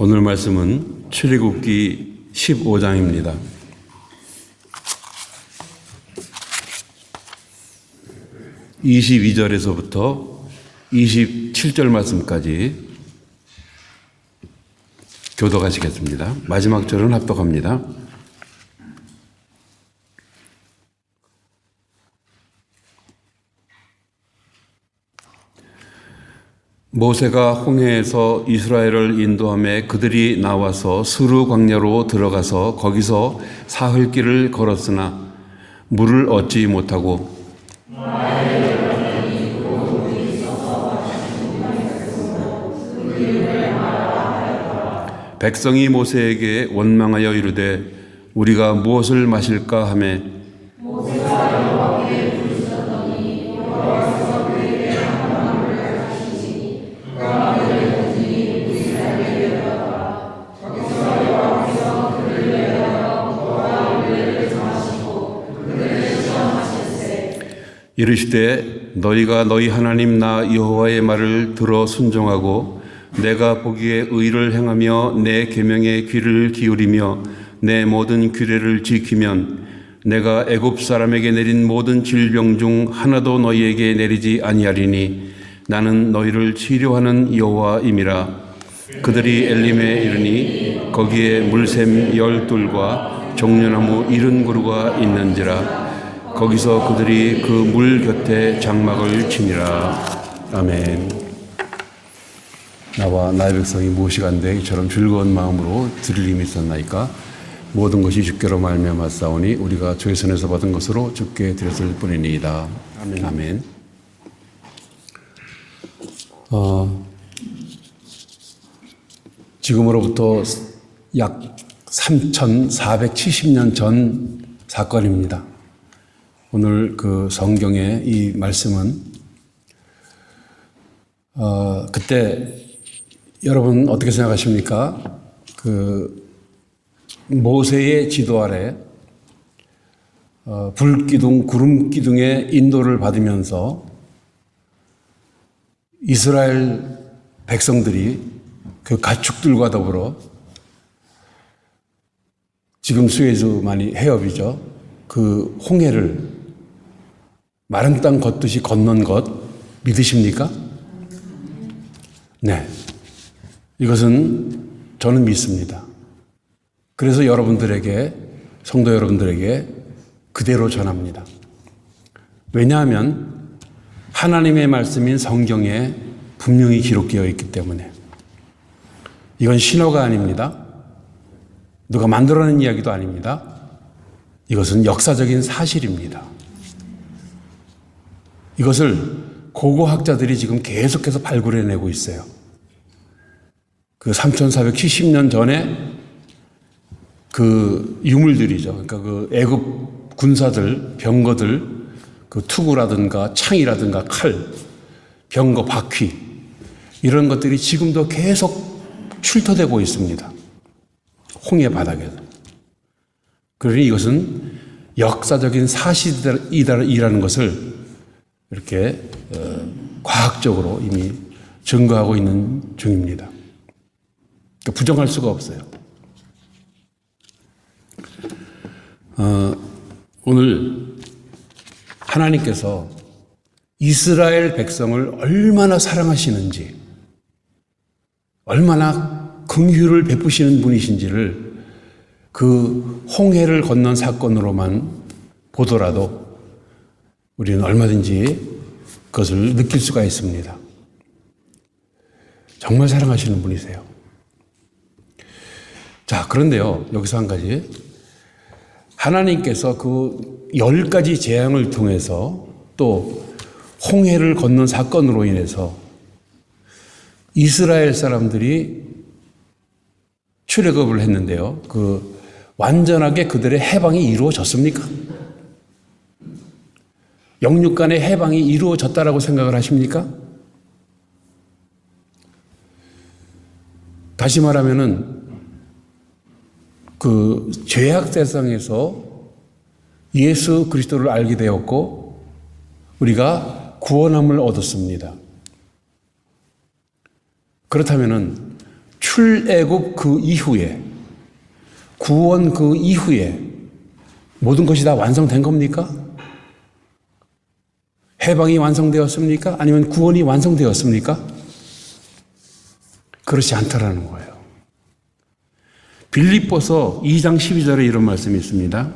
오늘 말씀은 출애굽기 15장입니다. 22절에서부터 27절 말씀까지 교독하시겠습니다. 마지막 절은 합독합니다. 모세가 홍해에서 이스라엘을 인도하며 그들이 나와서 수르 광야로 들어가서 거기서 사흘길을 걸었으나 물을 얻지 못하고 백성이 모세에게 원망하여 이르되 우리가 무엇을 마실까 하며 이르시되 너희가 너희 하나님 나 여호와의 말을 들어 순종하고 내가 보기에 의를 행하며 내 계명에 귀를 기울이며 내 모든 규례를 지키면 내가 애굽 사람에게 내린 모든 질병 중 하나도 너희에게 내리지 아니하리니 나는 너희를 치료하는 여호와임이라. 그들이 엘림에 이르니 거기에 물샘 12과 종려나무 70그루가 있는지라. 거기서 그들이 그 물 곁에 장막을 치니라. 아멘. 나와 나의 백성이 무엇이간데 이처럼 즐거운 마음으로 드릴 힘이 있었나이까. 모든 것이 주께로 말미암았사오니 우리가 주의 손에서 받은 것으로 주께 드렸을 뿐이니이다. 아멘. 아멘. 지금으로부터 약 3,470년 전 사건입니다. 오늘 그 성경의 이 말씀은 그때 여러분 어떻게 생각하십니까? 그 모세의 지도 아래 불기둥, 구름기둥의 인도를 받으면서 이스라엘 백성들이 그 가축들과 더불어 지금 수에즈만이 해협이죠. 그 홍해를 마른 땅 걷듯이 건넌 것 믿으십니까? 네. 이것은 저는 믿습니다. 그래서 여러분들에게, 성도 여러분들에게 그대로 전합니다. 왜냐하면 하나님의 말씀인 성경에 분명히 기록되어 있기 때문에. 이건 신화가 아닙니다. 누가 만들어낸 이야기도 아닙니다. 이것은 역사적인 사실입니다. 이것을 고고학자들이 지금 계속해서 발굴해내고 있어요. 그 3,470년 전에 그 유물들이죠. 그러니까 그 애굽 군사들, 병거들, 그 투구라든가 창이라든가 칼, 병거 바퀴 이런 것들이 지금도 계속 출토되고 있습니다. 홍해 바닥에서. 그러니 이것은 역사적인 사실이라는 것을 이렇게 과학적으로 이미 증거하고 있는 중입니다. 그러니까 부정할 수가 없어요. 오늘 하나님께서 이스라엘 백성을 얼마나 사랑하시는지, 얼마나 긍휼을 베푸시는 분이신지를 그 홍해를 건넌 사건으로만 보더라도 우리는 얼마든지 그것을 느낄 수가 있습니다. 정말 사랑하시는 분이세요. 자, 그런데요, 여기서 한 가지. 하나님께서 그 10가지 재앙을 통해서 또 홍해를 건넌 사건으로 인해서 이스라엘 사람들이 출애굽을 했는데요. 그 완전하게 그들의 해방이 이루어졌습니까? 영육 간의 해방이 이루어졌다라고 생각을 하십니까? 다시 말하면은 그 죄악 세상에서 예수 그리스도를 알게 되었고 우리가 구원함을 얻었습니다. 그렇다면은 출애굽 그 이후에, 구원 그 이후에 모든 것이 다 완성된 겁니까? 해방이 완성되었습니까? 아니면 구원이 완성되었습니까? 그렇지 않다라는 거예요. 빌립보서 2장 12절에 이런 말씀이 있습니다.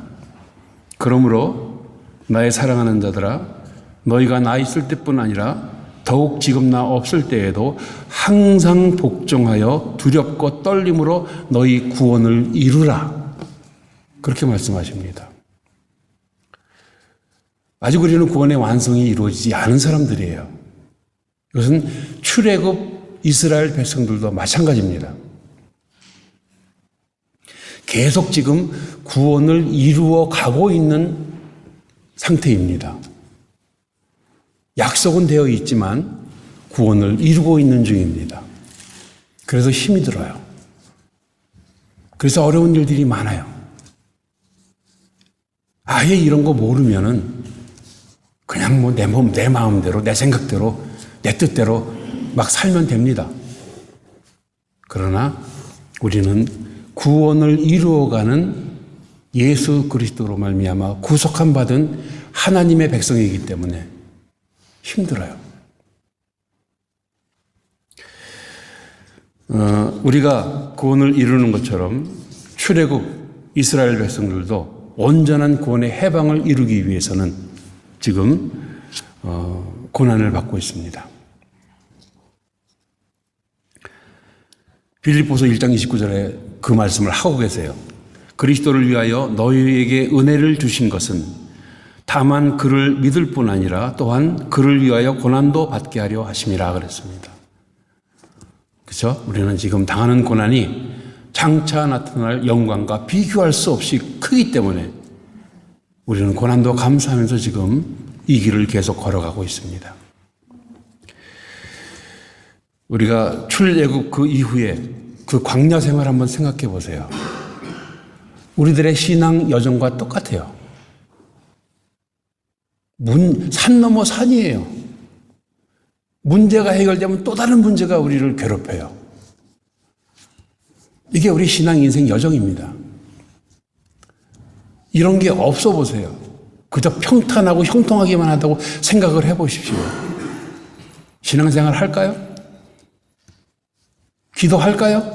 그러므로 나의 사랑하는 자들아, 너희가 나 있을 때뿐 아니라 더욱 지금 나 없을 때에도 항상 복종하여 두렵고 떨림으로 너희 구원을 이루라. 그렇게 말씀하십니다. 아직 우리는 구원의 완성이 이루어지지 않은 사람들이에요. 이것은 출애굽 이스라엘 백성들도 마찬가지입니다. 계속 지금 구원을 이루어 가고 있는 상태입니다. 약속은 되어 있지만 구원을 이루고 있는 중입니다. 그래서 힘이 들어요. 그래서 어려운 일들이 많아요. 아예 이런 거 모르면은 그냥 뭐 내 마음대로, 내 생각대로, 내 뜻대로 막 살면 됩니다. 그러나 우리는 구원을 이루어가는 예수 그리스도로 말미암아 구속함 받은 하나님의 백성이기 때문에 힘들어요. 우리가 구원을 이루는 것처럼 출애굽 이스라엘 백성들도 온전한 구원의 해방을 이루기 위해서는 지금 고난을 받고 있습니다. 빌립보서 1장 29절에 그 말씀을 하고 계세요. 그리스도를 위하여 너희에게 은혜를 주신 것은 다만 그를 믿을 뿐 아니라 또한 그를 위하여 고난도 받게 하려 하심이라 그랬습니다. 그렇죠? 우리는 지금 당하는 고난이 장차 나타날 영광과 비교할 수 없이 크기 때문에 우리는 고난도 감수하면서 지금 이 길을 계속 걸어가고 있습니다. 우리가 출애굽 그 이후에 그 광야 생활 한번 생각해 보세요. 우리들의 신앙 여정과 똑같아요. 산 넘어 산이에요. 문제가 해결되면 또 다른 문제가 우리를 괴롭혀요. 이게 우리 신앙 인생 여정입니다. 이런 게 없어 보세요. 그저 평탄하고 형통하기만 하다고 생각을 해보십시오. 신앙생활 할까요? 기도할까요?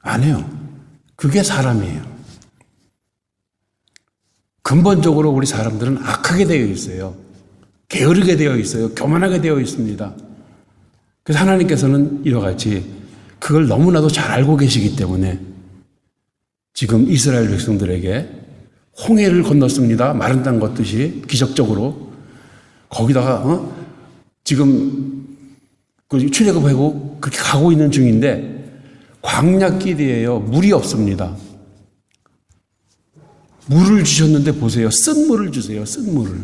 안 해요. 그게 사람이에요. 근본적으로 우리 사람들은 악하게 되어 있어요. 게으르게 되어 있어요. 교만하게 되어 있습니다. 그래서 하나님께서는 이와 같이 그걸 너무나도 잘 알고 계시기 때문에 지금 이스라엘 백성들에게 홍해를 건넜습니다. 마른 땅 걷듯이 기적적으로 거기다가 지금 출애굽하고 그렇게 가고 있는 중인데 광야길이에요. 물이 없습니다. 물을 주셨는데 보세요. 쓴 물을 주세요. 쓴 물을.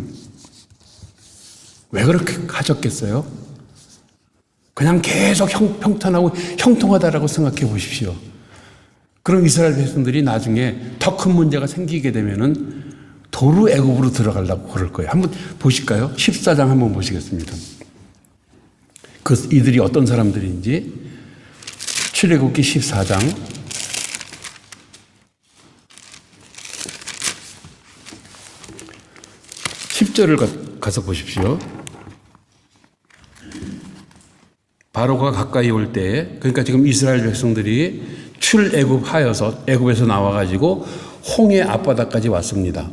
왜 그렇게 하셨겠어요? 그냥 계속 평탄하고 형통하다라고 생각해 보십시오. 그럼 이스라엘 백성들이 나중에 더 큰 문제가 생기게 되면은 도루 애굽으로 들어가려고 그럴 거예요. 한번 보실까요? 14장 한번 보시겠습니다. 이들이 어떤 사람들인지 출애굽기 14장 10절을 가서 보십시오. 바로가 가까이 올 때, 그러니까 지금 이스라엘 백성들이 출애굽하여서 애굽에서 나와가지고 홍해 앞바다까지 왔습니다.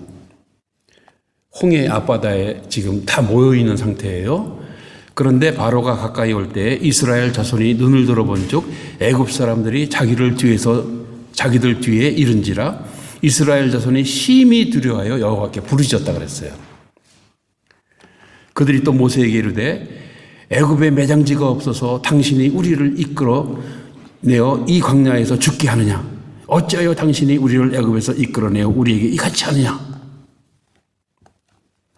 홍해 앞바다에 지금 다 모여 있는 상태예요. 그런데 바로가 가까이 올 때 이스라엘 자손이 눈을 들어본즉 애굽 사람들이 자기들 뒤에 이른지라 이스라엘 자손이 심히 두려워하여 여호와께 부르짖었다 그랬어요. 그들이 또 모세에게 이르되 애굽에 매장지가 없어서 당신이 우리를 이끌어내어 이 광야에서 죽게 하느냐? 어찌하여 당신이 우리를 애굽에서 이끌어내어 우리에게 이같이 하느냐?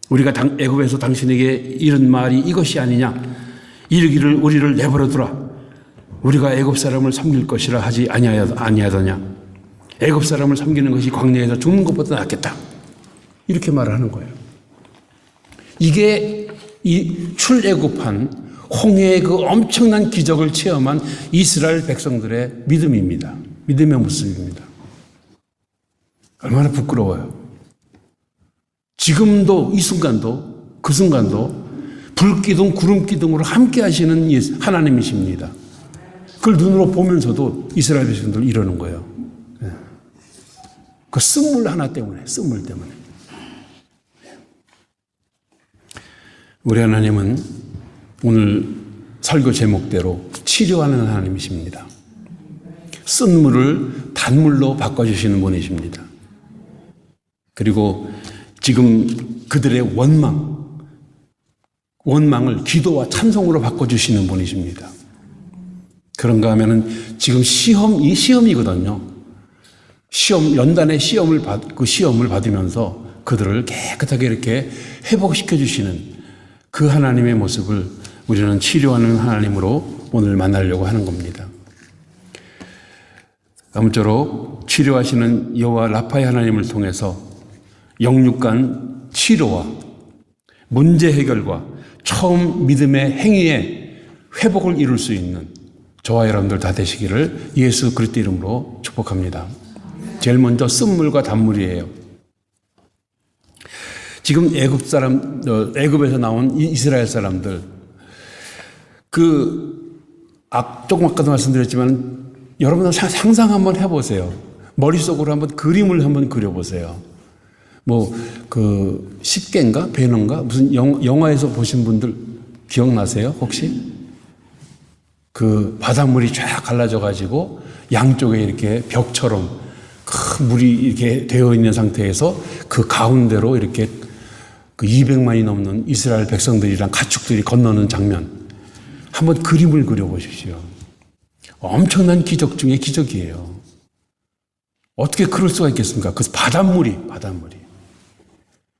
우리가 애굽에서 당신에게 이른 말이 이것이 아니냐? 이르기를 우리를 내버려 두라. 우리가 애굽 사람을 섬길 것이라 하지 아니하더냐? 애굽 사람을 섬기는 것이 광야에서 죽는 것보다 낫겠다. 이렇게 말을 하는 거예요. 이게 이 출애굽한 홍해의 그 엄청난 기적을 체험한 이스라엘 백성들의 믿음입니다. 믿음의 모습입니다. 얼마나 부끄러워요. 지금도 이 순간도 그 순간도 불기둥 구름기둥으로 함께 하시는 하나님이십니다. 그걸 눈으로 보면서도 이스라엘 백성들 이러는 거예요. 그 쓴물 하나 때문에, 쓴물 때문에. 우리 하나님은 오늘 설교 제목대로 치료하는 하나님이십니다. 쓴물을 단물로 바꿔주시는 분이십니다. 그리고 지금 그들의 원망을 기도와 찬송으로 바꿔주시는 분이십니다. 그런가 하면은 지금 이 시험이거든요. 연단의 시험을 받으면서 그들을 깨끗하게 이렇게 회복시켜 주시는 그 하나님의 모습을 우리는 치료하는 하나님으로 오늘 만나려고 하는 겁니다. 아무쪼록 치료하시는 여호와 라파의 하나님을 통해서 영육간 치료와 문제 해결과 처음 믿음의 행위의 회복을 이룰 수 있는 저와 여러분들 다 되시기를 예수 그리스도 이름으로 축복합니다. 제일 먼저 쓴물과 단물이에요. 지금 애굽에서 나온 이스라엘 사람들, 조금 아까도 말씀드렸지만 여러분 상상 한번 해보세요. 머릿속으로 한번 그림을 한번 그려보세요. 십계인가 배너인가 무슨 영화에서 보신 분들 기억나세요 혹시? 그 바닷물이 쫙 갈라져 가지고 양쪽에 이렇게 벽처럼 큰 물이 이렇게 되어 있는 상태에서 그 가운데로 이렇게 그 200만이 넘는 이스라엘 백성들이랑 가축들이 건너는 장면 한번 그림을 그려보십시오. 엄청난 기적 중에 기적이에요. 어떻게 그럴 수가 있겠습니까? 그 바닷물이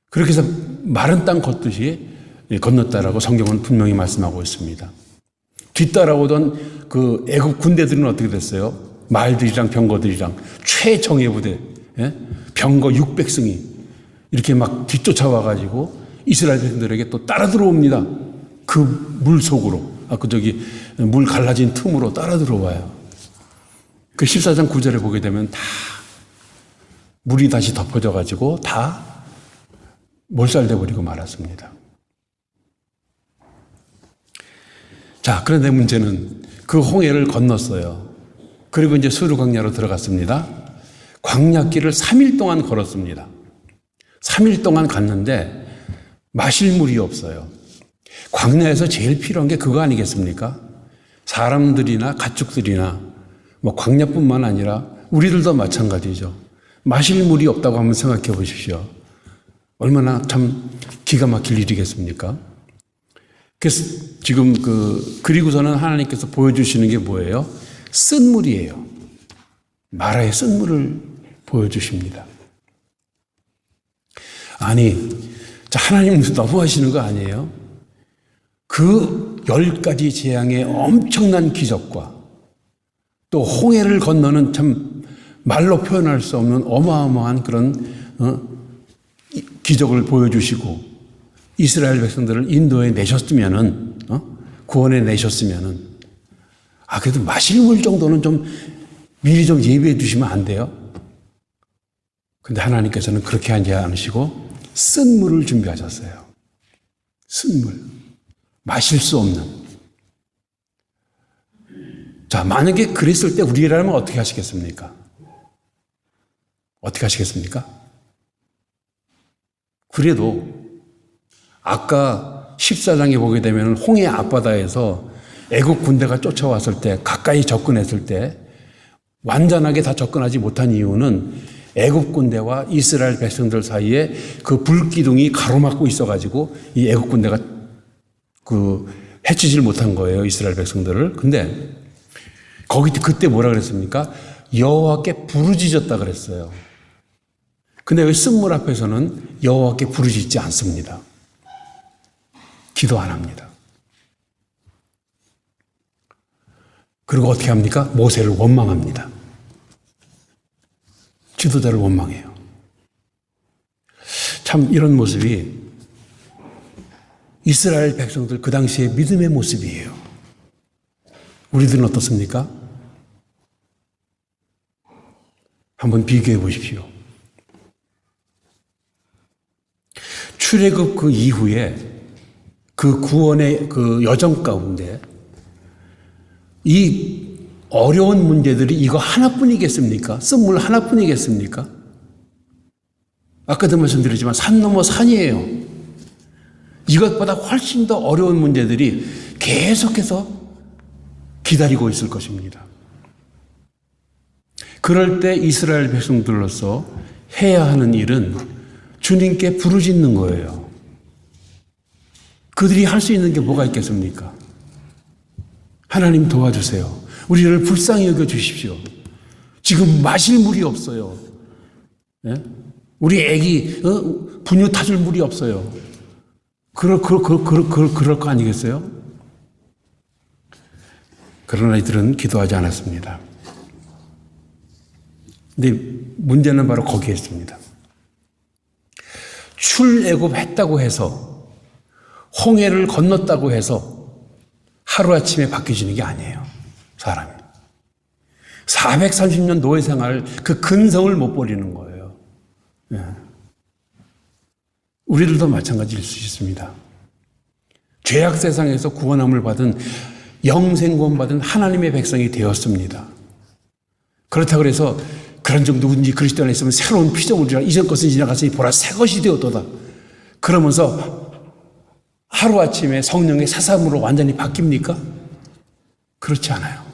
그렇게 해서 마른 땅 걷듯이 건넜다라고 성경은 분명히 말씀하고 있습니다. 뒤따라오던 그 애국 군대들은 어떻게 됐어요? 말들이랑 병거들이랑 최정예 부대, 병거 600승이 이렇게 막 뒤쫓아와가지고 이스라엘 백성들에게 또 따라 들어옵니다. 그 물 속으로, 물 갈라진 틈으로 따라 들어와요. 그 14장 9절에 보게 되면 다 물이 다시 덮어져가지고 다 몰살돼 버리고 말았습니다. 자, 그런데 문제는 그 홍해를 건넜어요. 그리고 이제 수르 광야로 들어갔습니다. 광야길을 3일 동안 걸었습니다. 3일 동안 갔는데 마실 물이 없어요. 광야에서 제일 필요한 게 그거 아니겠습니까? 사람들이나 가축들이나 광야뿐만 아니라 우리들도 마찬가지죠. 마실 물이 없다고 한번 생각해 보십시오. 얼마나 참 기가 막힐 일이겠습니까? 그래서 지금 그리고서는 하나님께서 보여주시는 게 뭐예요? 쓴물이에요. 마라의 쓴물을 보여주십니다. 아니, 하나님 너무 하시는 거 아니에요? 그 10가지 재앙의 엄청난 기적과 또 홍해를 건너는 참 말로 표현할 수 없는 어마어마한 그런 기적을 보여주시고 이스라엘 백성들을 인도에 내셨으면은 구원해 내셨으면은 그래도 마실 물 정도는 좀 미리 좀 예비해 두시면 안 돼요? 근데 하나님께서는 그렇게 하지 않으시고 쓴 물을 준비하셨어요. 쓴 물. 마실 수 없는. 자, 만약에 그랬을 때 우리라면 어떻게 하시겠습니까? 어떻게 하시겠습니까? 그래도 아까 14장에 보게 되면 홍해 앞바다에서 애국 군대가 쫓아왔을 때 가까이 접근했을 때 완전하게 다 접근하지 못한 이유는 애국 군대와 이스라엘 백성들 사이에 그 불기둥이 가로막고 있어가지고 이 애국 군대가 해치질 못한 거예요, 이스라엘 백성들을. 근데 그때 뭐라 그랬습니까? 여호와께 부르짖었다 그랬어요. 근데 왜 쓴물 앞에서는 여호와께 부르짖지 않습니다. 기도 안 합니다. 그리고 어떻게 합니까? 모세를 원망합니다. 지도자를 원망해요. 참 이런 모습이 이스라엘 백성들 그 당시의 믿음의 모습이에요. 우리들은 어떻습니까? 한번 비교해 보십시오. 출애굽 그 이후에 그 구원의 그 여정 가운데 이 어려운 문제들이 이거 하나뿐이겠습니까? 쓴물 하나뿐이겠습니까? 아까도 말씀드렸지만 산 넘어 산이에요. 이것보다 훨씬 더 어려운 문제들이 계속해서 기다리고 있을 것입니다. 그럴 때 이스라엘 백성들로서 해야 하는 일은 주님께 부르짖는 거예요. 그들이 할 수 있는 게 뭐가 있겠습니까? 하나님 도와주세요. 우리를 불쌍히 여겨 주십시오. 지금 마실 물이 없어요. 예? 우리 애기 분유 타줄 물이 없어요. 그럴 거 아니겠어요? 그러나 이들은 기도하지 않았습니다. 근데 문제는 바로 거기에 있습니다. 출애굽했다고 해서 홍해를 건넜다고 해서 하루아침에 바뀌어지는 게 아니에요. 사람이. 430년 노예 생활 그 근성을 못 버리는 거예요. 예. 우리들도 마찬가지일 수 있습니다. 죄악 세상에서 구원함을 받은 영생구원 받은 하나님의 백성이 되었습니다. 그렇다고 해서 그런 종 누군지 그리스도 안에 있으면 새로운 피조물이라 이전 것은 지나갔으니 보라 새 것이 되었도다. 그러면서 하루아침에 성령의 사삼으로 완전히 바뀝니까? 그렇지 않아요.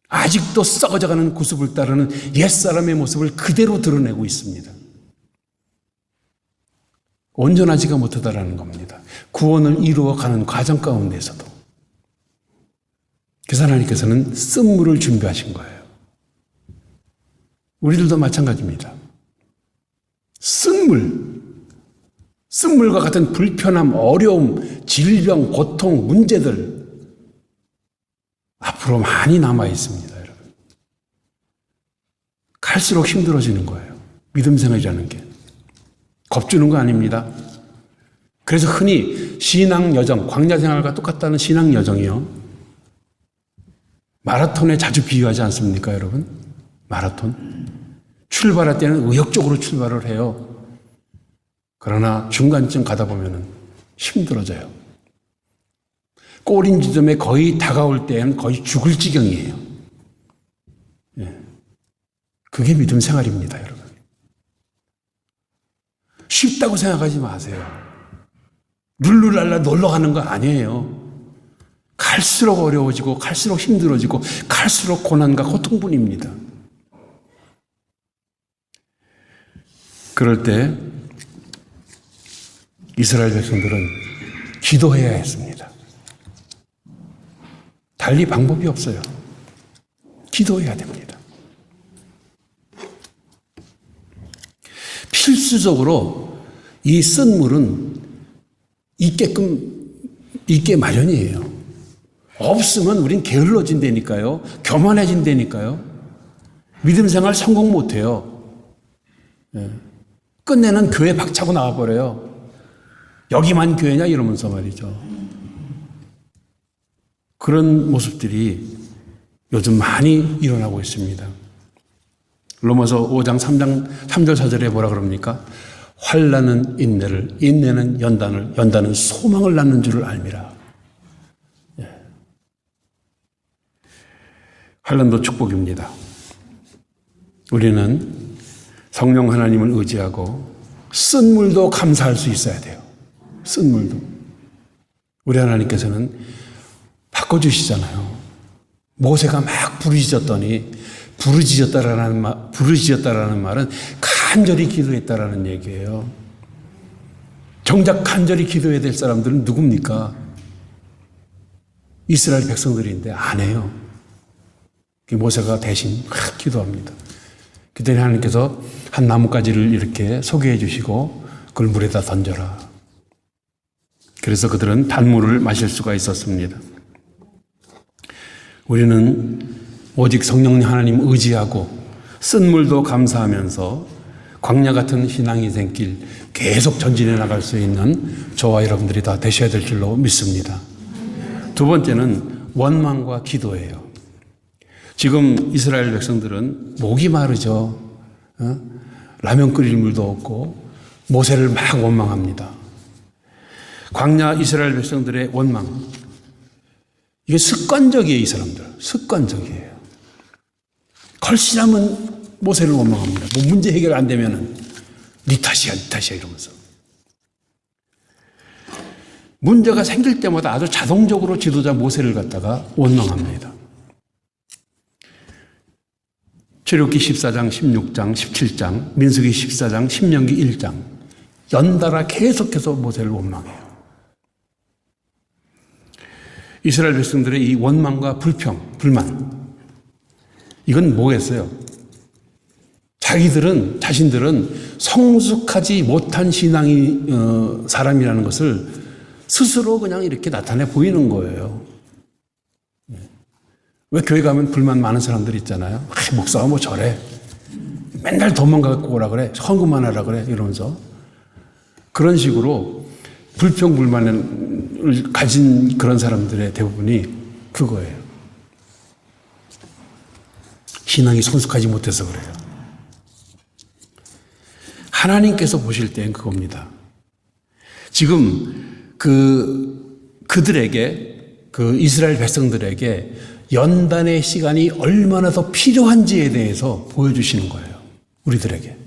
아직도 썩어져가는 구습을 따르는 옛사람의 모습을 그대로 드러내고 있습니다. 온전하지가 못하다라는 겁니다. 구원을 이루어가는 과정 가운데서도. 그래서 하나님께서는 쓴물을 준비하신 거예요. 우리들도 마찬가지입니다. 쓴물과 같은 불편함, 어려움, 질병, 고통, 문제들 앞으로 많이 남아 있습니다, 여러분. 갈수록 힘들어지는 거예요. 믿음 생활이라는 게. 겁주는 거 아닙니다. 그래서 흔히 신앙 여정, 광야 생활과 똑같다는 신앙 여정이요. 마라톤에 자주 비유하지 않습니까, 여러분? 마라톤. 출발할 때는 의욕적으로 출발을 해요. 그러나 중간쯤 가다 보면은 힘들어져요. 꼬린 지점에 거의 다가올 때는 거의 죽을 지경이에요. 예. 그게 믿음 생활입니다, 여러분. 쉽다고 생각하지 마세요. 룰루랄라 놀러 가는 거 아니에요. 갈수록 어려워지고 갈수록 힘들어지고 갈수록 고난과 고통뿐입니다. 그럴 때 이스라엘 백성들은 기도해야 했습니다. 달리 방법이 없어요. 기도해야 됩니다. 필수적으로 이 쓴 물은 있게 마련이에요. 없으면 우린 게을러진다니까요. 교만해진다니까요. 믿음 생활 성공 못해요. 끝내는 교회 박차고 나와버려요. 여기만 교회냐 이러면서 말이죠. 그런 모습들이 요즘 많이 일어나고 있습니다. 로마서 5장 3절 4절에 뭐라 그럽니까? 환난은 인내를, 인내는 연단을, 연단은 소망을 낳는 줄을 알미라. 환난도 축복입니다. 우리는 성령 하나님을 의지하고 쓴 물도 감사할 수 있어야 돼요. 쓴 물도. 우리 하나님께서는 바꿔주시잖아요. 모세가 막 부르짖었더니 부르짖었다라는 말은 간절히 기도했다라는 얘기예요. 정작 간절히 기도해야 될 사람들은 누굽니까? 이스라엘 백성들인데 안 해요. 모세가 대신 막 기도합니다. 그때 하나님께서 한 나뭇가지를 이렇게 소개해 주시고 그걸 물에다 던져라. 그래서 그들은 단물을 마실 수가 있었습니다. 우리는 오직 성령 하나님 의지하고 쓴 물도 감사하면서 광야 같은 신앙 인생길 계속 전진해 나갈 수 있는 저와 여러분들이 다 되셔야 될 줄로 믿습니다. 두 번째는 원망과 기도예요. 지금 이스라엘 백성들은 목이 마르죠. 라면 끓일 물도 없고 모세를 막 원망합니다. 광야 이스라엘 백성들의 원망. 이게 습관적이에요, 이 사람들. 습관적이에요. 걸신하면 모세를 원망합니다. 뭐 문제 해결 안 되면은 네 탓이야, 네 탓이야 이러면서. 문제가 생길 때마다 아주 자동적으로 지도자 모세를 갖다가 원망합니다. 출애굽기 14장, 16장, 17장, 민수기 14장, 신명기 1장 연달아 계속해서 모세를 원망해요. 이스라엘 백성들의 이 원망과 불평, 불만 이건 뭐겠어요? 자신들은 성숙하지 못한 신앙이 사람이라는 것을 스스로 그냥 이렇게 나타내 보이는 거예요. 왜 교회 가면 불만 많은 사람들 있잖아요. 목사가 뭐 저래. 맨날 돈만 갖고 오라 그래. 헌금만 하라 그래. 이러면서. 그런 식으로 불평, 불만을 가진 그런 사람들의 대부분이 그거예요. 신앙이 성숙하지 못해서 그래요. 하나님께서 보실 때는 그겁니다. 지금 그들에게, 그 이스라엘 백성들에게 연단의 시간이 얼마나 더 필요한지에 대해서 보여주시는 거예요. 우리들에게.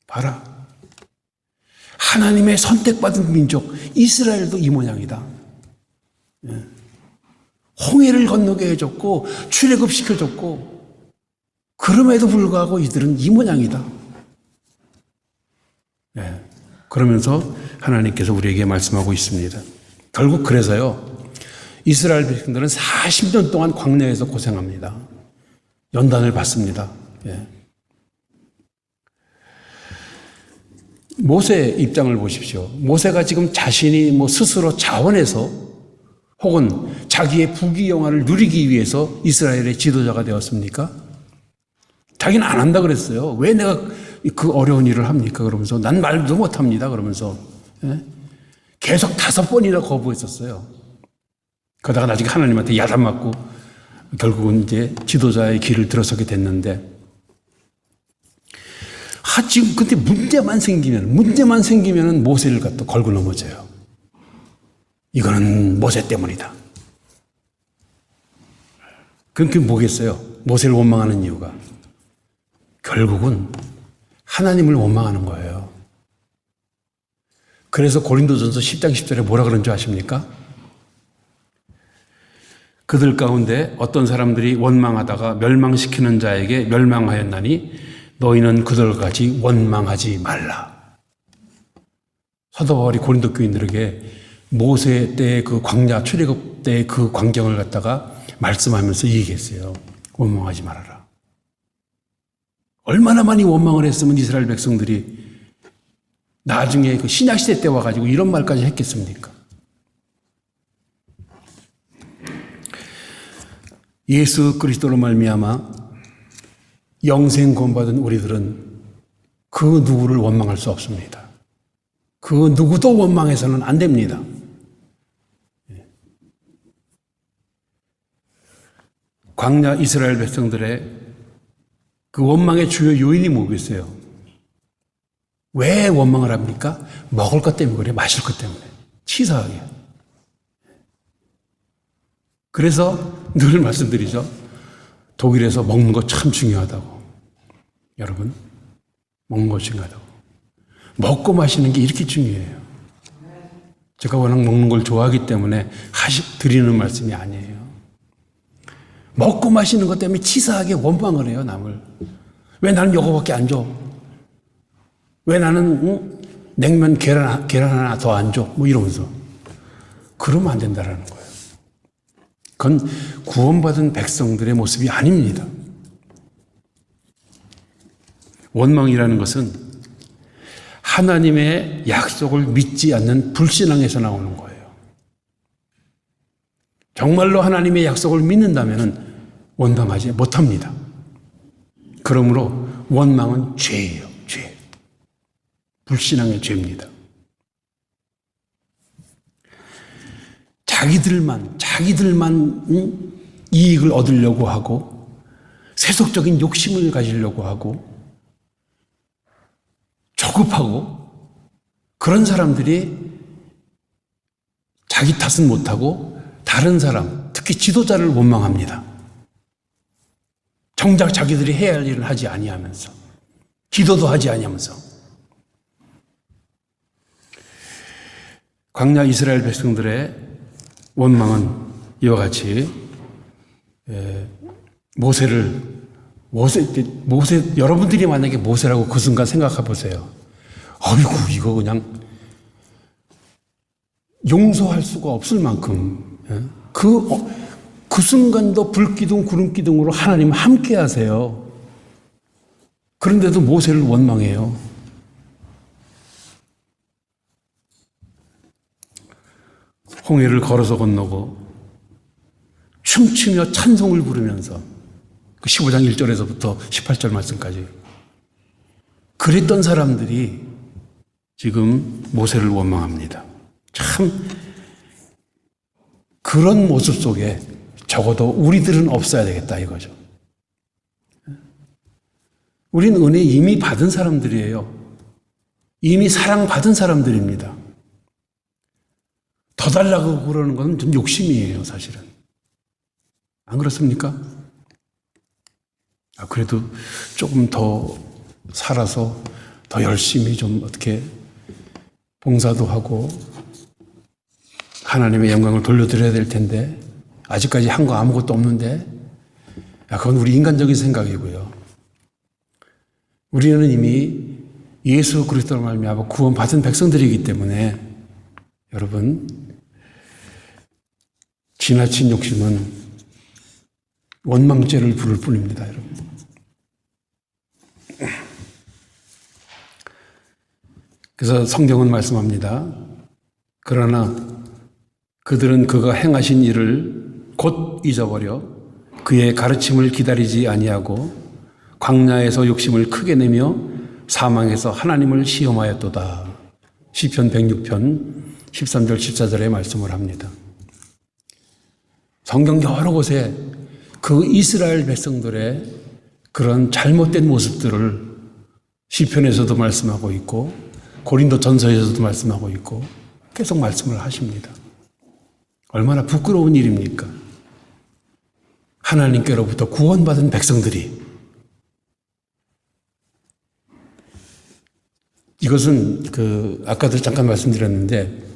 봐라. 하나님의 선택받은 민족, 이스라엘도 이 모양이다. 홍해를 건너게 해줬고, 출애굽시켜줬고, 그럼에도 불구하고 이들은 이 모양이다. 그러면서 하나님께서 우리에게 말씀하고 있습니다. 결국 그래서요, 이스라엘 백성들은 40년 동안 광야에서 고생합니다. 연단을 받습니다. 모세 입장을 보십시오. 모세가 지금 자신이 스스로 자원해서 혹은 자기의 부귀영화를 누리기 위해서 이스라엘의 지도자가 되었습니까? 자기는 안 한다 그랬어요. 왜 내가 그 어려운 일을 합니까? 그러면서 난 말도 못합니다. 그러면서 계속 5번이나 거부했었어요. 그러다가 나중에 하나님한테 야단 맞고 결국은 이제 지도자의 길을 들어서게 됐는데, 지금 근데 문제만 생기면 모세를 갖다 걸고 넘어져요. 이거는 모세 때문이다. 그럼 그게 뭐겠어요? 모세를 원망하는 이유가 결국은 하나님을 원망하는 거예요. 그래서 고린도전서 10장 10절에 뭐라 그런 줄 아십니까? 그들 가운데 어떤 사람들이 원망하다가 멸망시키는 자에게 멸망하였나니 너희는 그들과 같이 원망하지 말라. 사도 바울이 고린도 교인들에게 모세 때의 그 광야 출애굽 때의 그 광경을 갖다가 말씀하면서 얘기했어요. 원망하지 말아라. 얼마나 많이 원망을 했으면 이스라엘 백성들이 나중에 그 신약시대 때 와가지고 이런 말까지 했겠습니까? 예수 그리스도로 말미암아 영생 구원받은 우리들은 그 누구를 원망할 수 없습니다. 그 누구도 원망해서는 안 됩니다. 광야 이스라엘 백성들의 그 원망의 주요 요인이 뭐겠어요? 왜 원망을 합니까? 먹을 것 때문에 그래, 마실 것 때문에. 치사하게. 그래서 늘 말씀드리죠. 독일에서 먹는 거 참 중요하다고. 여러분, 먹는 거 중요하다고. 먹고 마시는 게 이렇게 중요해요. 제가 워낙 먹는 걸 좋아하기 때문에 드리는 말씀이 아니에요. 먹고 마시는 것 때문에 치사하게 원망을 해요, 남을. 왜 나는 요거밖에 안 줘? 왜 나는 냉면 계란 하나 더 안 줘? 이러면서. 그러면 안 된다라는 거예요. 그건 구원받은 백성들의 모습이 아닙니다. 원망이라는 것은 하나님의 약속을 믿지 않는 불신앙에서 나오는 거예요. 정말로 하나님의 약속을 믿는다면 원망하지 못합니다. 그러므로 원망은 죄예요, 죄. 불신앙의 죄입니다. 자기들만 이익을 얻으려고 하고 세속적인 욕심을 가지려고 하고 조급하고 그런 사람들이 자기 탓은 못하고 다른 사람, 특히 지도자를 원망합니다. 정작 자기들이 해야 할 일을 하지 아니하면서 기도도 하지 아니하면서 광야 이스라엘 백성들의 원망은 이와 같이 모세 여러분들이 만약에 모세라고 그 순간 생각해 보세요. 어이구 이거 그냥 용서할 수가 없을 만큼 그 순간도 불기둥 구름기둥으로 하나님 함께 하세요. 그런데도 모세를 원망해요. 홍해를 걸어서 건너고 춤추며 찬송을 부르면서 그 15장 1절에서부터 18절 말씀까지 그랬던 사람들이 지금 모세를 원망합니다. 참 그런 모습 속에 적어도 우리들은 없어야 되겠다 이거죠. 우리는 은혜 이미 받은 사람들이에요. 이미 사랑받은 사람들입니다. 더 달라고 그러는 건 좀 욕심이에요, 사실은. 안 그렇습니까? 그래도 조금 더 살아서 더 열심히 좀 어떻게 봉사도 하고 하나님의 영광을 돌려드려야 될 텐데 아직까지 한 거 아무것도 없는데 그건 우리 인간적인 생각이고요. 우리는 이미 예수 그리스도로 말미암아 구원받은 백성들이기 때문에 여러분 지나친 욕심은 원망죄를 부를 뿐입니다, 여러분. 그래서 성경은 말씀합니다. 그러나 그들은 그가 행하신 일을 곧 잊어버려 그의 가르침을 기다리지 아니하고 광야에서 욕심을 크게 내며 사망에서 하나님을 시험하였도다. 시편 106편 13절 14절에 말씀을 합니다. 성경 여러 곳에 그 이스라엘 백성들의 그런 잘못된 모습들을 시편에서도 말씀하고 있고 고린도 전서에서도 말씀하고 있고 계속 말씀을 하십니다. 얼마나 부끄러운 일입니까? 하나님께로부터 구원받은 백성들이 이것은 아까도 잠깐 말씀드렸는데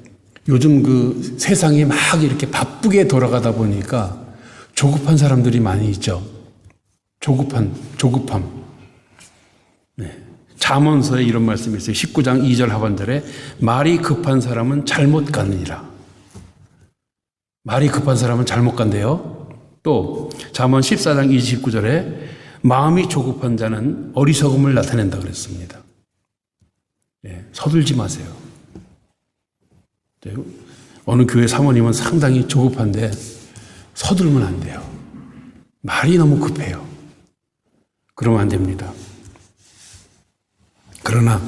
요즘 세상이 막 이렇게 바쁘게 돌아가다 보니까 조급한 사람들이 많이 있죠. 조급함. 네. 잠언서에 이런 말씀이 있어요. 19장 2절 하반절에 말이 급한 사람은 잘못 가느니라. 말이 급한 사람은 잘못 간대요. 또 잠언 14장 29절에 마음이 조급한 자는 어리석음을 나타낸다 그랬습니다. 네. 서둘지 마세요. 네. 어느 교회 사모님은 상당히 조급한데 서둘면 안 돼요. 말이 너무 급해요. 그러면 안 됩니다. 그러나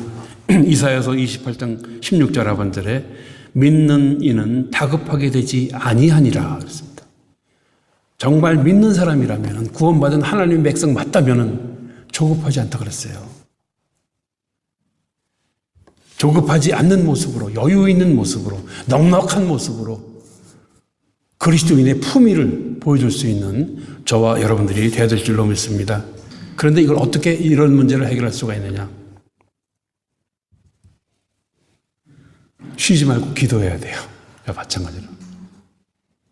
이사야서 28장 16절 하반절에 믿는 이는 다급하게 되지 아니하니라 그랬습니다. 정말 믿는 사람이라면 구원받은 하나님의 백성 맞다면 조급하지 않다 그랬어요. 조급하지 않는 모습으로 여유 있는 모습으로 넉넉한 모습으로 그리스도인의 품위를 보여줄 수 있는 저와 여러분들이 되어야 될 줄로 믿습니다. 그런데 이걸 어떻게 이런 문제를 해결할 수가 있느냐? 쉬지 말고 기도해야 돼요. 마찬가지로.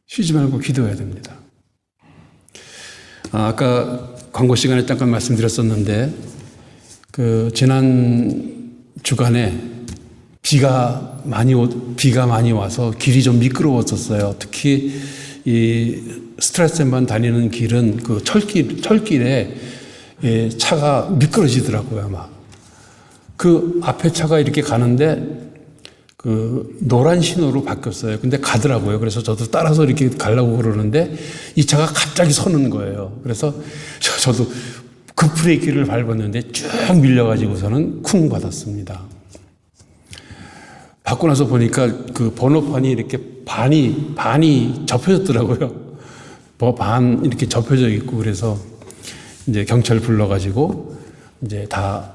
쉬지 말고 기도해야 됩니다. 아까 광고 시간에 잠깐 말씀드렸었는데 지난 주간에 비가 많이 와서 길이 좀 미끄러웠었어요. 특히 이 스트라스만 다니는 길은 철길에 차가 미끄러지더라고요, 아마. 앞에 차가 이렇게 가는데 노란 신호로 바뀌었어요. 근데 가더라고요. 그래서 저도 따라서 이렇게 가려고 그러는데 이 차가 갑자기 서는 거예요. 그래서 저도 그 브레이크를 밟았는데 쭉 밀려가지고서는 쿵 받았습니다. 받고 나서 보니까 그 번호판이 이렇게 반이 접혀졌더라고요. 반 이렇게 접혀져 있고, 그래서 이제 경찰 불러가지고 이제 다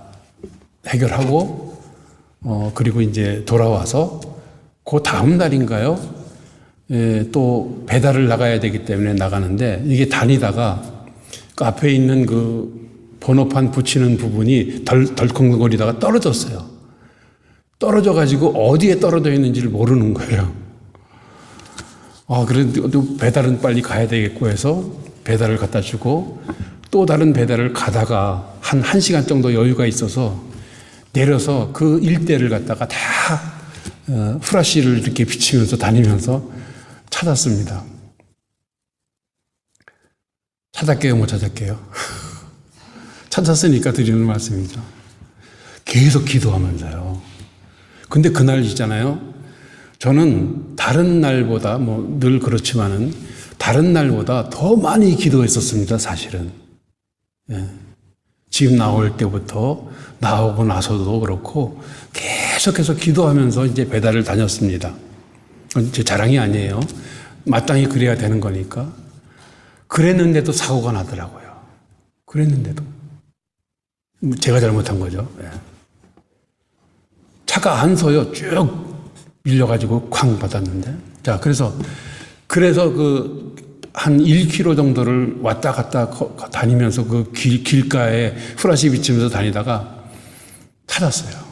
해결하고, 그리고 이제 돌아와서 그 다음 날인가요? 또 배달을 나가야 되기 때문에 나가는데, 이게 다니다가 그 앞에 있는 그 번호판 붙이는 부분이 덜컹거리다가 떨어졌어요. 떨어져가지고 어디에 떨어져 있는지를 모르는 거예요. 그래도 배달은 빨리 가야 되겠고 해서 배달을 갖다 주고, 또 다른 배달을 가다가 한 1시간 정도 여유가 있어서 내려서 그 일대를 갖다가 다 후라시를 이렇게 비치면서 다니면서 찾았습니다. 찾았게요, 못 찾았게요? 찾았으니까 드리는 말씀이죠. 계속 기도하면서요. 근데 그날 있잖아요. 저는 다른 날보다 늘 그렇지만은 다른 날보다 더 많이 기도했었습니다, 사실은. 집 나올 때부터 나오고 나서도 그렇고 계속해서 기도하면서 이제 배달을 다녔습니다. 제 자랑이 아니에요. 마땅히 그래야 되는 거니까. 그랬는데도 사고가 나더라고요. 그랬는데도. 제가 잘못한 거죠. 차가 안 서요. 쭉 밀려가지고 쾅 받았는데. 자, 그래서 한 1km 정도를 왔다 갔다 다니면서 그 길가에 후라시 비치면서 다니다가 찾았어요.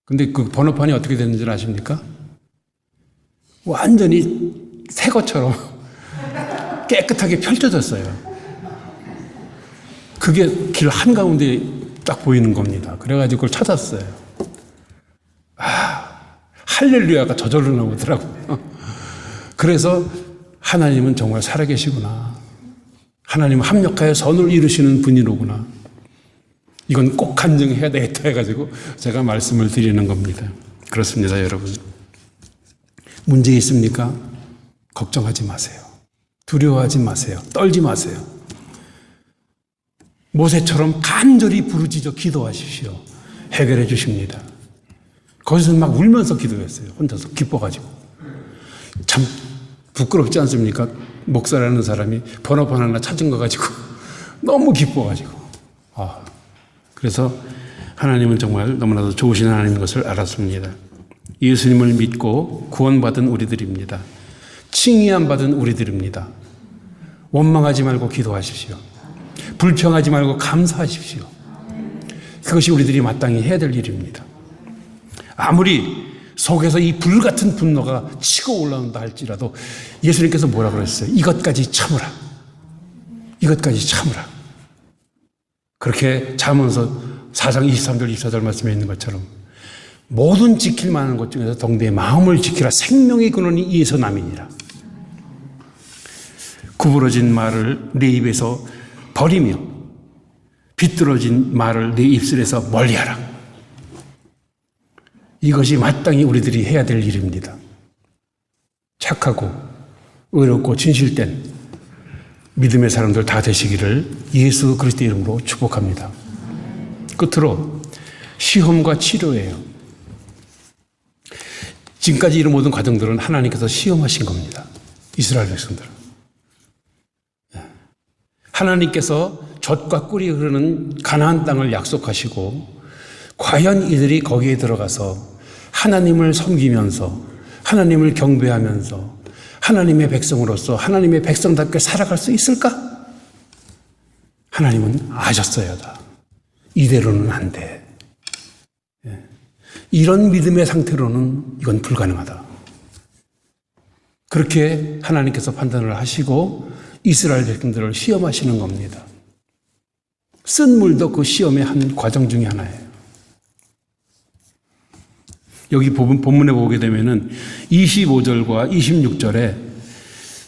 근데 그 번호판이 어떻게 됐는지 아십니까? 완전히 새 것처럼 깨끗하게 펼쳐졌어요. 그게 길 한가운데 딱 보이는 겁니다. 그래가지고 그걸 찾았어요. 할렐루야가 저절로 나오더라고요. 그래서 하나님은 정말 살아계시구나. 하나님은 합력하여 선을 이루시는 분이로구나. 이건 꼭 간증해야 되겠다 해가지고 제가 말씀을 드리는 겁니다. 그렇습니다, 여러분. 문제 있습니까? 걱정하지 마세요. 두려워하지 마세요. 떨지 마세요. 모세처럼 간절히 부르짖어 기도하십시오. 해결해 주십니다. 거기서 막 울면서 기도했어요. 혼자서 기뻐가지고. 참 부끄럽지 않습니까? 목사라는 사람이 번호판 하나 찾은 거 가지고 너무 기뻐가지고. 그래서 하나님은 정말 너무나도 좋으신 하나님인 것을 알았습니다. 예수님을 믿고 구원받은 우리들입니다. 칭의함 받은 우리들입니다. 원망하지 말고 기도하십시오. 불평하지 말고 감사하십시오. 그것이 우리들이 마땅히 해야 될 일입니다. 아무리 속에서 이 불같은 분노가 치고 올라온다 할지라도 예수님께서 뭐라 그랬어요? 이것까지 참으라. 이것까지 참으라. 그렇게 잠언서 4장 23절 24절 말씀에 있는 것처럼 모든 지킬 만한 것 중에서 동대의 마음을 지키라. 생명의 근원이 이에서 남이니라. 구부러진 말을 내 입에서 버리며 비뚤어진 말을 내 입술에서 멀리하라. 이것이 마땅히 우리들이 해야 될 일입니다. 착하고 의롭고 진실된 믿음의 사람들 다 되시기를 예수 그리스도 이름으로 축복합니다. 끝으로 시험과 치료예요. 지금까지 이런 모든 과정들은 하나님께서 시험하신 겁니다. 이스라엘 백성들은. 하나님께서 젖과 꿀이 흐르는 가나안 땅을 약속하시고 과연 이들이 거기에 들어가서 하나님을 섬기면서 하나님을 경배하면서 하나님의 백성으로서 하나님의 백성답게 살아갈 수 있을까? 하나님은 아셨어야 다. 이대로는 안 돼. 이런 믿음의 상태로는 이건 불가능하다. 그렇게 하나님께서 판단을 하시고 이스라엘 백성들을 시험하시는 겁니다. 쓴 물도 그 시험의 한 과정 중에 하나예요. 여기 본문에 보게 되면은 25절과 26절에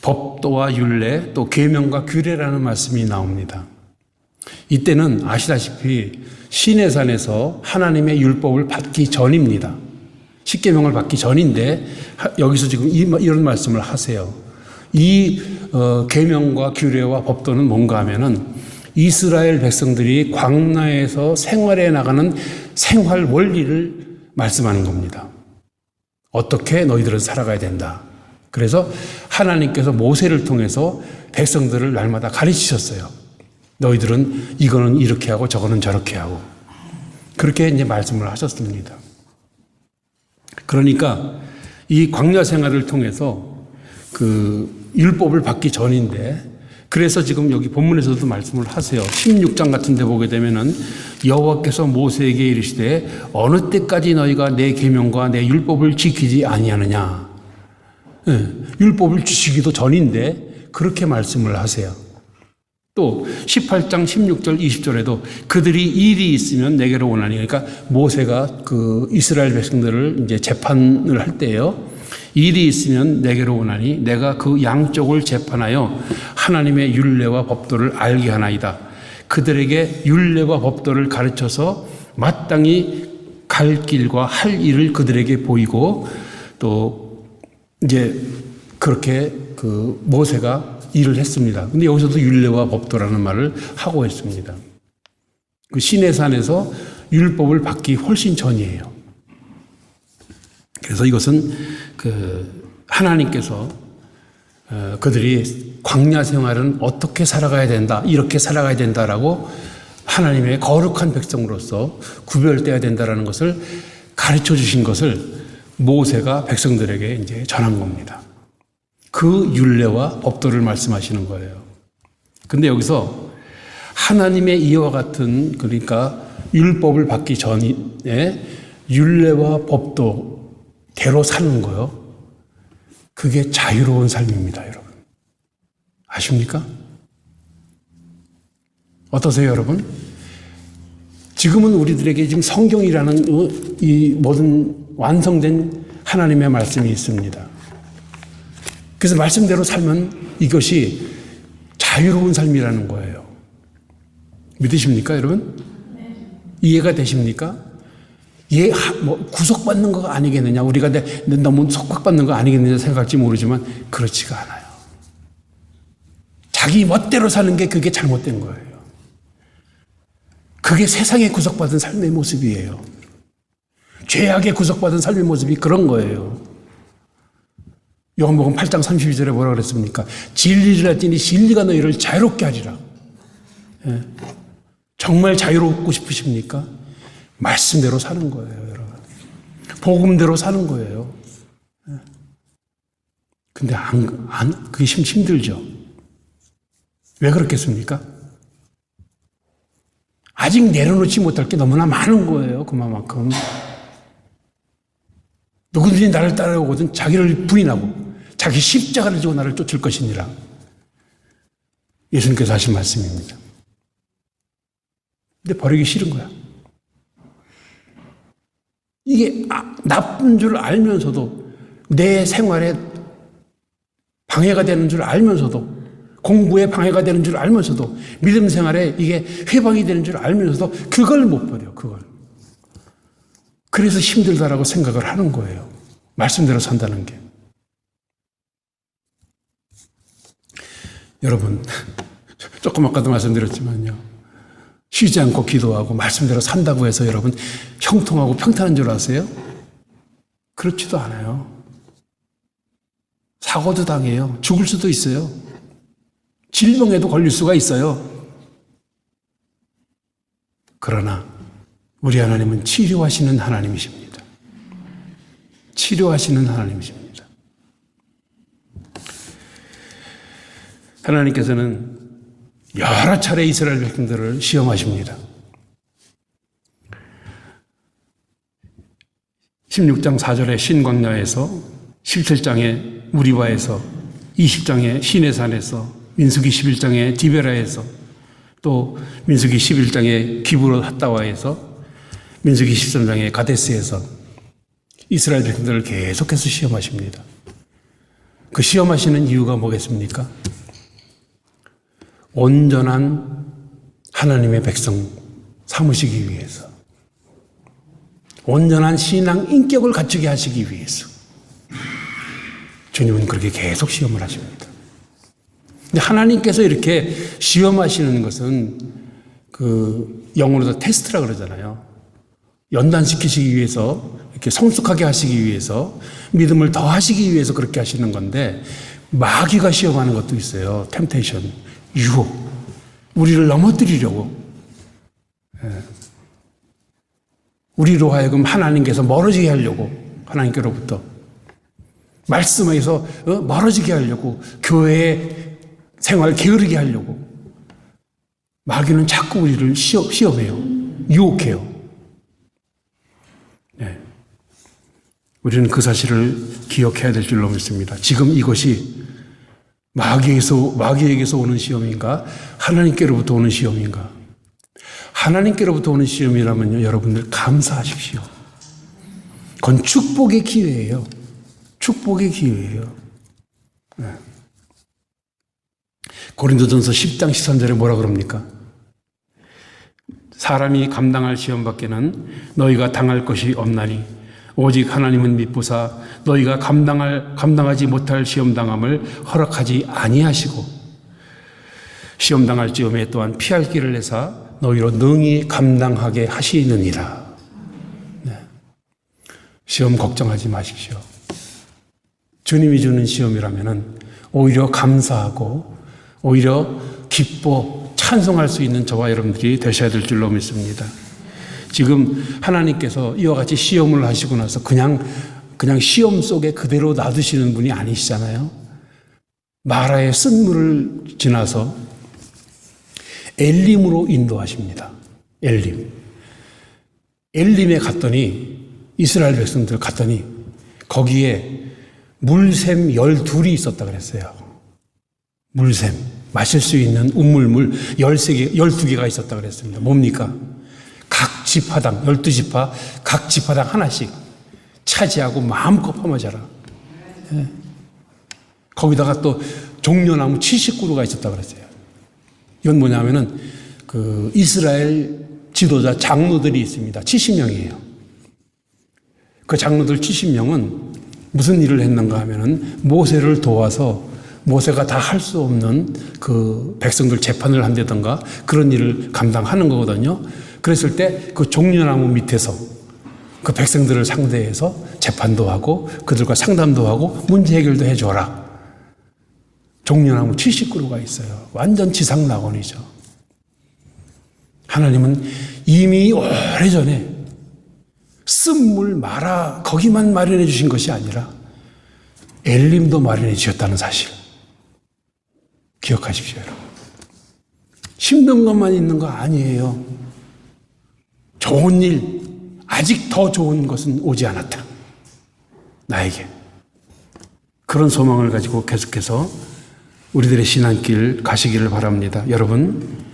법도와 율례 또 계명과 규례라는 말씀이 나옵니다. 이때는 아시다시피 시내산에서 하나님의 율법을 받기 전입니다. 십계명을 받기 전인데 여기서 지금 이런 말씀을 하세요. 이 계명과 규례와 법도는 뭔가 하면은 이스라엘 백성들이 광야에서 생활해 나가는 생활 원리를 말씀하는 겁니다. 어떻게 너희들은 살아가야 된다. 그래서 하나님께서 모세를 통해서 백성들을 날마다 가르치셨어요. 너희들은 이거는 이렇게 하고 저거는 저렇게 하고. 그렇게 이제 말씀을 하셨습니다. 그러니까 이 광야 생활을 통해서 그 율법을 받기 전인데, 그래서 지금 여기 본문에서도 말씀을 하세요. 16장 같은 데 보게 되면은 여호와께서 모세에게 이르시되 어느 때까지 너희가 내 계명과 내 율법을 지키지 아니하느냐. 율법을 주시기도 전인데 그렇게 말씀을 하세요. 또 18장 16절 20절에도 그들이 일이 있으면 내게로 오나니, 그러니까 모세가 그 이스라엘 백성들을 이제 재판을 할 때예요. 일이 있으면 내게로 오나니 내가 그 양쪽을 재판하여 하나님의 율례와 법도를 알게 하나이다. 그들에게 율례와 법도를 가르쳐서 마땅히 갈 길과 할 일을 그들에게 보이고, 또 이제 그렇게 그 모세가 일을 했습니다. 근데 여기서도 율례와 법도라는 말을 하고 있습니다. 그 시내산에서 율법을 받기 훨씬 전이에요. 그래서 이것은 그 하나님께서 그들이 광야 생활은 어떻게 살아가야 된다, 이렇게 살아가야 된다라고 하나님의 거룩한 백성으로서 구별되어야 된다라는 것을 가르쳐 주신 것을 모세가 백성들에게 이제 전한 겁니다. 그 율례와 법도를 말씀하시는 거예요. 근데 여기서 하나님의 이와 같은, 그러니까 율법을 받기 전에 율례와 법도대로 사는 거요. 그게 자유로운 삶입니다, 여러분. 아십니까? 어떠세요, 여러분? 지금은 우리들에게 지금 성경이라는 이 모든 완성된 하나님의 말씀이 있습니다. 그래서 말씀대로 살면 이것이 자유로운 삶이라는 거예요. 믿으십니까, 여러분? 이해가 되십니까? 구속받는 거 아니겠느냐, 우리가 너무 속박받는 거 아니겠느냐 생각할지 모르지만 그렇지가 않아요. 자기 멋대로 사는 게 그게 잘못된 거예요. 그게 세상에 구속받은 삶의 모습이에요. 죄악에 구속받은 삶의 모습이 그런 거예요. 요한복음 8장 32절에 뭐라 그랬습니까? 진리를 알지니 진리가 너희를 자유롭게 하리라. 예. 정말 자유롭고 싶으십니까? 말씀대로 사는 거예요, 여러분. 복음대로 사는 거예요. 예. 근데 그게 힘들죠. 왜 그렇겠습니까? 아직 내려놓지 못할 게 너무나 많은 거예요, 그만큼. 누구든지 나를 따라오거든 자기를 부인하고 자기 십자가를 지고 나를 쫓을 것이니라. 예수님께서 하신 말씀입니다. 근데 버리기 싫은 거야. 이게 나쁜 줄 알면서도, 내 생활에 방해가 되는 줄 알면서도, 공부에 방해가 되는 줄 알면서도, 믿음 생활에 이게 회방이 되는 줄 알면서도 그걸 못 버려, 그걸. 그래서 힘들다라고 생각을 하는 거예요. 말씀대로 산다는 게. 여러분, 조금 아까도 말씀드렸지만요, 쉬지 않고 기도하고 말씀대로 산다고 해서 여러분 형통하고 평탄한 줄 아세요? 그렇지도 않아요. 사고도 당해요. 죽을 수도 있어요. 질병에도 걸릴 수가 있어요. 그러나 우리 하나님은 치료하시는 하나님이십니다. 치료하시는 하나님이십니다. 하나님께서는 여러 차례 이스라엘 백성들을 시험하십니다. 16장 4절에 신광야에서, 17장에 무리바에서, 20장에 시내산에서, 민수기 11장에 디베라에서, 또 민수기 11장에 기브롯 핫다와에서, 민수기 13장에 가데스에서 이스라엘 백성들을 계속해서 시험하십니다. 그 시험하시는 이유가 뭐겠습니까? 온전한 하나님의 백성 삼으시기 위해서, 온전한 신앙 인격을 갖추게 하시기 위해서 주님은 그렇게 계속 시험을 하십니다. 근데 하나님께서 이렇게 시험하시는 것은 그 영어로도 테스트라 그러잖아요. 연단시키시기 위해서 이렇게 성숙하게 하시기 위해서, 믿음을 더 하시기 위해서 그렇게 하시는 건데, 마귀가 시험하는 것도 있어요. 템테이션, 유혹. 우리를 넘어뜨리려고. 우리로 하여금 하나님께서 멀어지게 하려고, 하나님께로부터. 말씀에서 멀어지게 하려고, 교회의 생활 게으르게 하려고. 마귀는 자꾸 우리를 시험해요. 유혹해요. 네. 우리는 그 사실을 기억해야 될 줄로 믿습니다. 지금 이것이 마귀에게서 오는 시험인가? 하나님께로부터 오는 시험인가? 하나님께로부터 오는 시험이라면요, 여러분들 감사하십시오. 그건 축복의 기회예요. 축복의 기회예요. 네. 고린도전서 10장 13절에 뭐라 그럽니까? 사람이 감당할 시험밖에는 너희가 당할 것이 없나니 오직 하나님은 미쁘사 너희가 감당하지 못할 시험당함을 허락하지 아니하시고 시험당할 즈음에 또한 피할 길을 내사 너희로 능히 감당하게 하시느니라. 네. 시험 걱정하지 마십시오. 주님이 주는 시험이라면 오히려 감사하고 오히려 기뻐 찬송할 수 있는 저와 여러분들이 되셔야 될 줄로 믿습니다. 지금 하나님께서 이와 같이 시험을 하시고 나서 그냥 시험 속에 그대로 놔두시는 분이 아니시잖아요. 마라의 쓴물을 지나서 엘림으로 인도하십니다. 엘림에 갔더니 이스라엘 백성들 갔더니 거기에 물샘 12이 있었다 그랬어요. 물샘, 마실 수 있는 우물물 12개가 있었다 그랬습니다. 뭡니까? 각 지파당, 12지파, 각 지파당 하나씩 차지하고 마음껏 퍼마셔라. 네. 거기다가 또 종려나무 70그루가 있었다 그랬어요. 이건 뭐냐면은 그 이스라엘 지도자 장로들이 있습니다. 70명이에요. 그 장로들 70명은 무슨 일을 했는가 하면은 모세를 도와서 모세가 다 할 수 없는 그 백성들 재판을 한다든가 그런 일을 감당하는 거거든요. 그랬을 때 그 종려나무 밑에서 그 백성들을 상대해서 재판도 하고 그들과 상담도 하고 문제 해결도 해줘라. 종려나무 70그루가 있어요. 완전 지상낙원이죠. 하나님은 이미 오래전에 쓴물 마라 거기만 마련해 주신 것이 아니라 엘림도 마련해 주셨다는 사실 기억하십시오, 여러분. 힘든 것만 있는 거 아니에요. 좋은 일, 아직 더 좋은 것은 오지 않았다. 나에게. 그런 소망을 가지고 계속해서 우리들의 신앙길 가시기를 바랍니다. 여러분,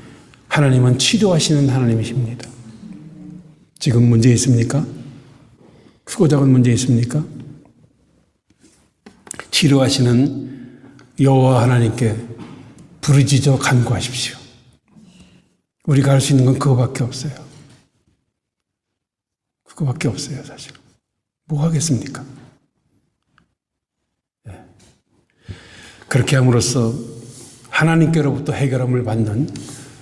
하나님은 치료하시는 하나님이십니다. 지금 문제 있습니까? 크고 작은 문제 있습니까? 치료하시는 여호와 하나님께 부르짖어 간구하십시오. 우리가 할 수 있는 건 그거밖에 없어요. 그거밖에 없어요, 사실. 뭐 하겠습니까? 네. 그렇게 함으로써 하나님께로부터 해결함을 받는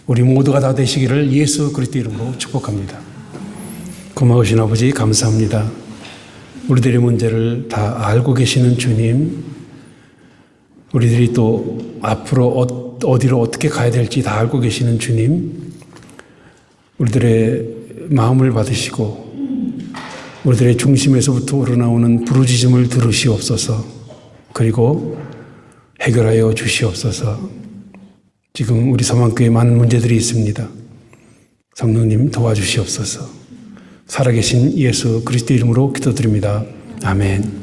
우리 모두가 다 되시기를 예수 그리스도 이름으로 축복합니다. 고마우신 아버지 감사합니다. 우리들의 문제를 다 알고 계시는 주님, 우리들이 또 앞으로 어디로 어떻게 가야 될지 다 알고 계시는 주님, 우리들의 마음을 받으시고 우리들의 중심에서부터 우러나오는 부르짖음을 들으시옵소서. 그리고 해결하여 주시옵소서. 지금 우리 서만교회에 많은 문제들이 있습니다. 성령님 도와주시옵소서. 살아계신 예수 그리스도 이름으로 기도드립니다. 아멘.